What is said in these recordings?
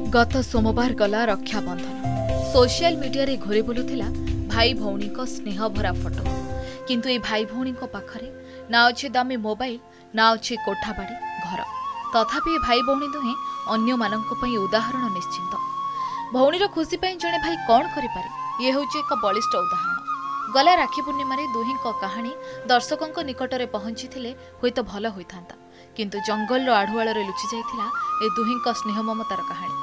गत सोमवार गला रक्षाबंधन सोशल मीडिया रे घोरी बुलुथिला भाई भौणी को स्नेह भरा फोटो किंतु ए भाई भौणी को पाखरे ना अच्छे दामी मोबाइल ना अच्छे कोठाबाड़ी घर तथापि ए भाई भौणी दुहे अन्य मानक पई उदाहरण निश्चिंत भौणीर खुशी पई जणे भाई कौन करि पारे ये होची एक बलिष्ठ उदाहरण। गला राखी पूर्णिमा दुही कहानी दर्शकों निकटरे पहुंची हुईत भल होता किंतु जंगल आढ़ुआल लुचि जाइथिला ए दुही स्नेह ममतार कहानी।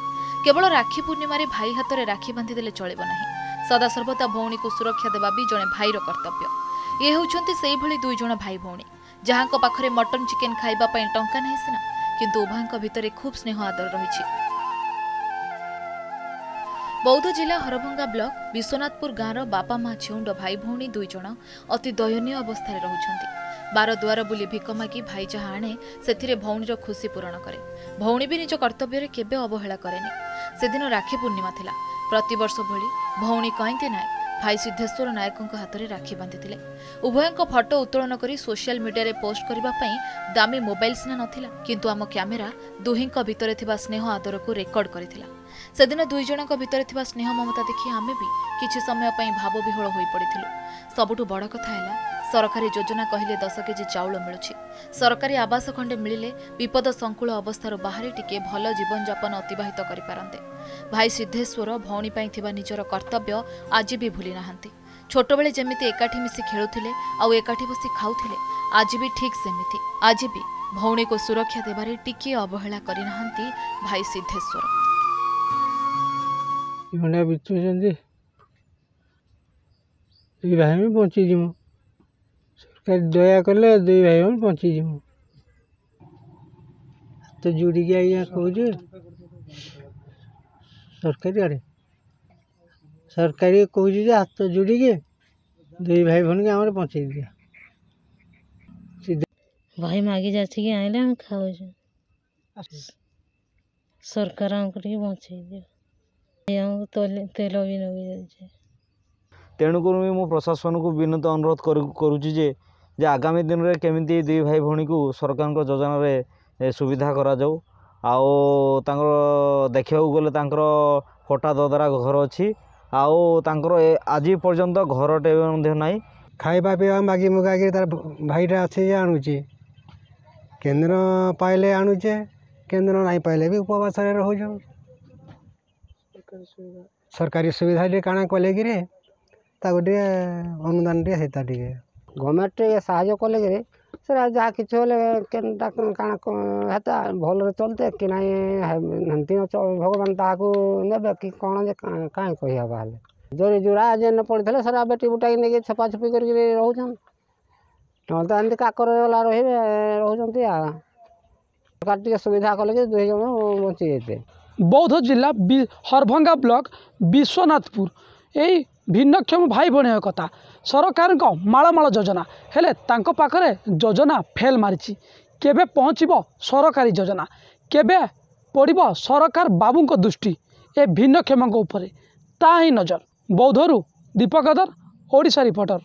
केवल राखी पूर्णिमा भाई हाथ में राखी बांधिदेले चलिब नहीं, सदासर्वदा भौणी को सुरक्षा देवा भी जड़े भाईर कर्तव्य। ये होउछन्ति सेही भली दुई जण भाई भौणी जहां पाखरे मटन चिकेन खाइबा पई टंका नहीं सिना किंतु उभयଙ୍କ भितरे खूब स्नेह आदर रही। बौद्ध जिला हरभंगा ब्लॉक विश्वनाथपुर गाँवर बापा माँ झिउंड भाई भौणी दुई जण अति दयनीय अवस्था रहुछन्ति। बार दुआर बुली भिक मागी भाई जहाँ आणे से भौणीर खुशी पूरण करे। भौणी भी निज कर्तव्य केबे अवहेला करेनि। सेदिन राखी पूर्णिमा थिला। प्रतिवर्ष भली भौणी कईंती नायक भाई सिद्धेश्वर नायकों हाथ में राखी बांधिथिले। उभयଙ୍କ फटो उत्तोलन करी सोशल मीडिया रे पोस्ट करबा पई दामी मोबाइल सिना नथिला किंतु आम कैमेरा दुहींक भितरे थिबा स्नेह आदर को रेकर्ड करथिला। सेदिन दुई जनक भितरे थिबा स्नेह ममता देखि आमे भी किछि समय पई भावविह्वल होई पड़िथिलु। सबुठु बड़ कथा हैला सरकारी योजना कहले 10 केजी चाउल मिलुछि। सरकारी आवास खंडे मिलिले विपद संकुल अवस्थार बाहर टिके भल जीवन यापन अतिबाहित करि पारंते। भाई सिद्धेश्वर भौणी पई थिबा निजर कर्तव्य आज भी भूली नाहंती। छोट बेले जेमिति एकाठी मिसी खेलुथिले आउ एकाठी बसी खाउथिले आज भी ठीक सेमिति आज भी भौणी को सुरक्षा देबारे टिके अवहेला करि नाहंती भाई सिद्धेश्वर। भाई में बची जीमु सरकार दया कले दुई भाई में बची जीमु तो जुड़ी के आइया कहूँ सरकारी आड़े सरकारी कहूँ हाथ जोड़ी के दुई भाई भन के आम बचे दिया भाई मागी जाए आइले हम खाऊ सरकार बचे दियो तेल भी नगी जाए। तेणुक मु प्रशासन को विनत अनुरोध करुच्ची जे आगामी दिन में केमी दुई भाई भौणी को सरकार योजना रे सुविधा करा जाऊ। आओ देखा गले फटा ददरा घर अच्छी आओ आज पर्यंत घरटे ना खाइबा पीवा मागी मुगा तार भाईटा अच्छे आणुचे केन्द्र पाइले आणुचे केन्द्र नहीं पाइले भी उपवास रोज सरकारी सुविधा काଣା कले कि अनुदान गवर्नमेंट साहय कले जहाँ कि भल चलते कि ना भगवान ताकू ने कि कौन कहीं कह जोरी जुड़ा जेन पड़े सारा बेटी बुटा नहीं छपा छुपी कर रोचन ना तो एमती काकर वाला रोचे सरकार सुविधा कले दुई जन बची जाते। बौद्ध जिला हरभंगा ब्लॉक विश्वनाथपुर यही भिन्नक्षम भाई भौणी कथा सरकार मालमाल योजना हेले तांको पाखरे योजना फेल मारिछि। केबे पहुँचब सरकारी योजना केबे पड़ब सरकार बाबू दृष्टि ए भिन्नक्षम उपरे ता ही नजर। बौद्धरू दीपक दर ओडिशा रिपोर्टर।